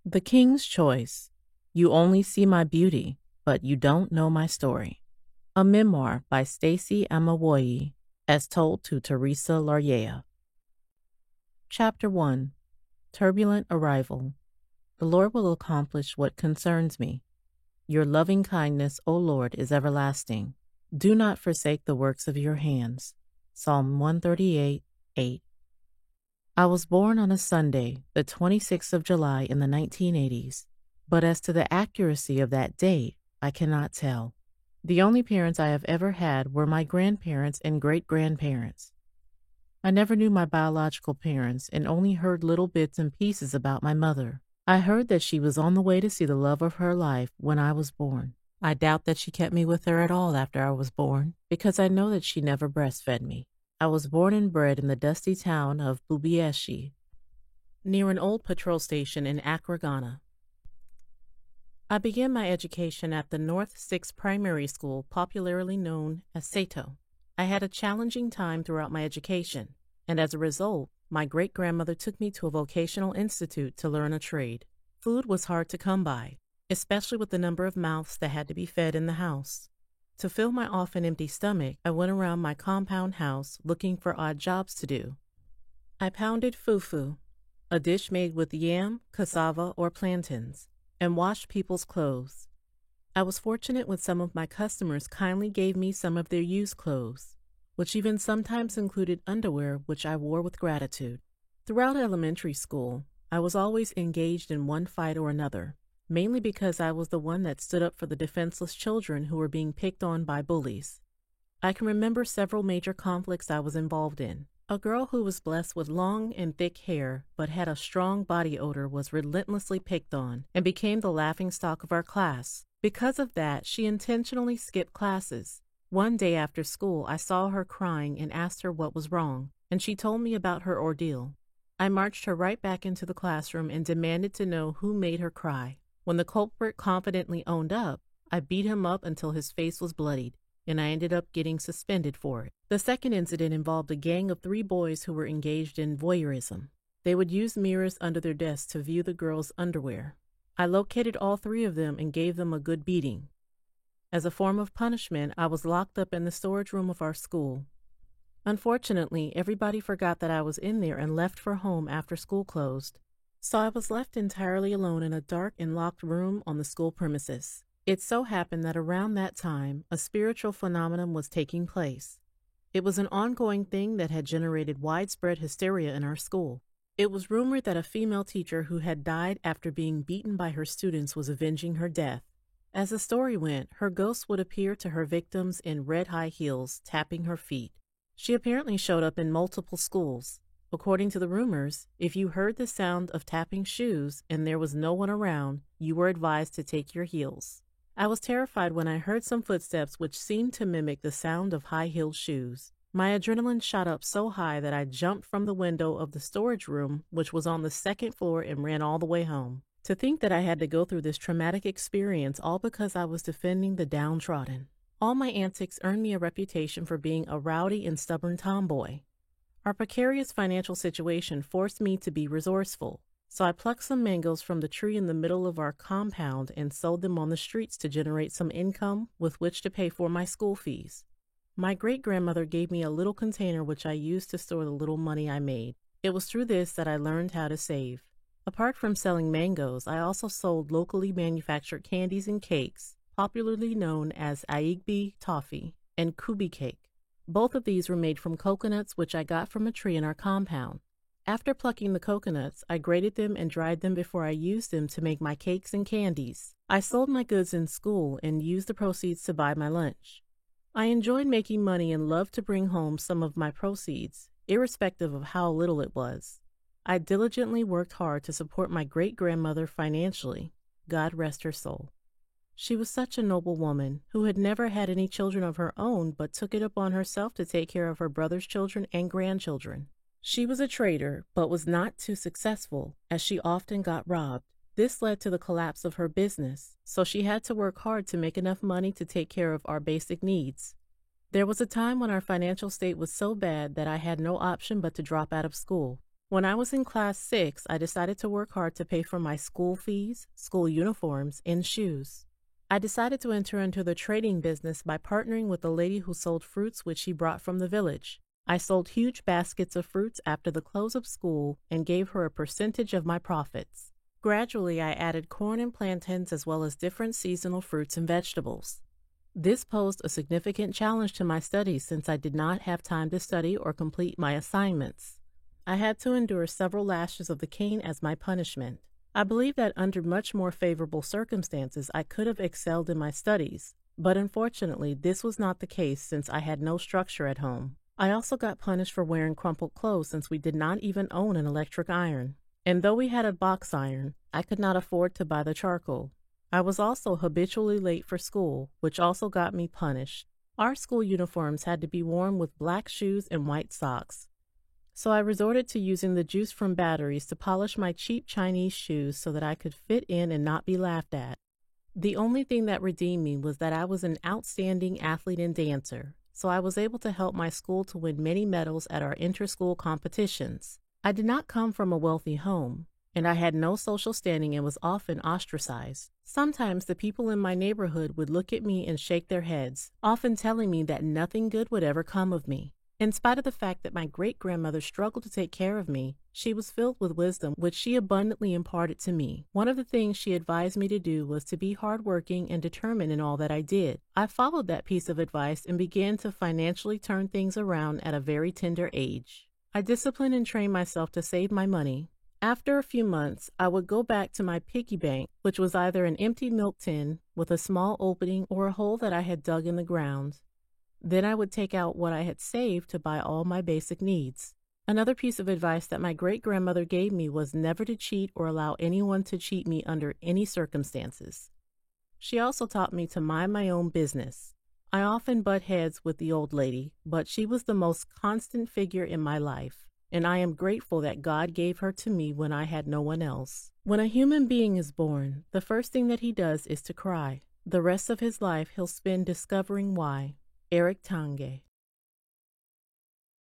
The King's Choice. You only see my beauty, but you don't know my story. A memoir by Stacey Amawoye, as told to Teresa Laryea. Chapter 1. Turbulent Arrival. The Lord will accomplish what concerns me. Your loving kindness, O Lord, is everlasting. Do not forsake the works of your hands. Psalm 138:8. I was born on a Sunday, the 26th of July in the 1980s, but as to the accuracy of that date, I cannot tell. The only parents I have ever had were my grandparents and great-grandparents. I never knew my biological parents and only heard little bits and pieces about my mother. I heard that she was on the way to see the love of her life when I was born. I doubt that she kept me with her at all after I was born, because I know that she never breastfed me. I was born and bred in the dusty town of Bubieshi, near an old patrol station in Accra, Ghana. I began my education at the North 6th Primary School, popularly known as Sato. I had a challenging time throughout my education, and as a result, my great-grandmother took me to a vocational institute to learn a trade. Food was hard to come by, especially with the number of mouths that had to be fed in the house. To fill my often empty stomach, I went around my compound house looking for odd jobs to do. I pounded fufu, a dish made with yam, cassava, or plantains, and washed people's clothes. I was fortunate when some of my customers kindly gave me some of their used clothes, which even sometimes included underwear which I wore with gratitude. Throughout elementary school, I was always engaged in one fight or another, mainly because I was the one that stood up for the defenseless children who were being picked on by bullies. I can remember several major conflicts I was involved in. A girl who was blessed with long and thick hair but had a strong body odor was relentlessly picked on and became the laughingstock of our class. Because of that, she intentionally skipped classes. One day after school, I saw her crying and asked her what was wrong, and she told me about her ordeal. I marched her right back into the classroom and demanded to know who made her cry. When the culprit confidently owned up, I beat him up until his face was bloodied, and I ended up getting suspended for it. The second incident involved a gang of 3 boys who were engaged in voyeurism. They would use mirrors under their desks to view the girls' underwear. I located all 3 of them and gave them a good beating. As a form of punishment, I was locked up in the storage room of our school. Unfortunately, everybody forgot that I was in there and left for home after school closed. So I was left entirely alone in a dark and locked room on the school premises. It so happened that around that time, a spiritual phenomenon was taking place. It was an ongoing thing that had generated widespread hysteria in our school. It was rumored that a female teacher who had died after being beaten by her students was avenging her death. As the story went, her ghost would appear to her victims in red high heels, tapping her feet. She apparently showed up in multiple schools. According to the rumors, if you heard the sound of tapping shoes and there was no one around, you were advised to take your heels. I was terrified when I heard some footsteps which seemed to mimic the sound of high-heeled shoes. My adrenaline shot up so high that I jumped from the window of the storage room, which was on the 2nd floor, and ran all the way home. To think that I had to go through this traumatic experience all because I was defending the downtrodden. All my antics earned me a reputation for being a rowdy and stubborn tomboy. Our precarious financial situation forced me to be resourceful, so I plucked some mangoes from the tree in the middle of our compound and sold them on the streets to generate some income with which to pay for my school fees. My great-grandmother gave me a little container which I used to store the little money I made. It was through this that I learned how to save. Apart from selling mangoes, I also sold locally manufactured candies and cakes, popularly known as Aigbe toffee and Kubi cake. Both of these were made from coconuts which I got from a tree in our compound. After plucking the coconuts, I grated them and dried them before I used them to make my cakes and candies. I sold my goods in school and used the proceeds to buy my lunch. I enjoyed making money and loved to bring home some of my proceeds, irrespective of how little it was. I diligently worked hard to support my great-grandmother financially. God rest her soul. She was such a noble woman who had never had any children of her own but took it upon herself to take care of her brother's children and grandchildren. She was a trader but was not too successful as she often got robbed. This led to the collapse of her business, so she had to work hard to make enough money to take care of our basic needs. There was a time when our financial state was so bad that I had no option but to drop out of school. When I was in class 6, I decided to work hard to pay for my school fees, school uniforms, and shoes. I decided to enter into the trading business by partnering with a lady who sold fruits which she brought from the village. I sold huge baskets of fruits after the close of school and gave her a percentage of my profits. Gradually, I added corn and plantains as well as different seasonal fruits and vegetables. This posed a significant challenge to my studies since I did not have time to study or complete my assignments. I had to endure several lashes of the cane as my punishment. I believe that under much more favorable circumstances I could have excelled in my studies, but unfortunately this was not the case since I had no structure at home. I also got punished for wearing crumpled clothes since we did not even own an electric iron. And though we had a box iron, I could not afford to buy the charcoal. I was also habitually late for school, which also got me punished. Our school uniforms had to be worn with black shoes and white socks. So I resorted to using the juice from batteries to polish my cheap Chinese shoes so that I could fit in and not be laughed at. The only thing that redeemed me was that I was an outstanding athlete and dancer, so I was able to help my school to win many medals at our inter-school competitions. I did not come from a wealthy home, and I had no social standing and was often ostracized. Sometimes the people in my neighborhood would look at me and shake their heads, often telling me that nothing good would ever come of me. In spite of the fact that my great-grandmother struggled to take care of me, she was filled with wisdom which she abundantly imparted to me. One of the things she advised me to do was to be hardworking and determined in all that I did. I followed that piece of advice and began to financially turn things around at a very tender age. I disciplined and trained myself to save my money. After a few months, I would go back to my piggy bank, which was either an empty milk tin with a small opening or a hole that I had dug in the ground. Then I would take out what I had saved to buy all my basic needs. Another piece of advice that my great-grandmother gave me was never to cheat or allow anyone to cheat me under any circumstances. She also taught me to mind my own business. I often butt heads with the old lady, but she was the most constant figure in my life, and I am grateful that God gave her to me when I had no one else. When a human being is born, the first thing that he does is to cry. The rest of his life he'll spend discovering why. Eric Tange.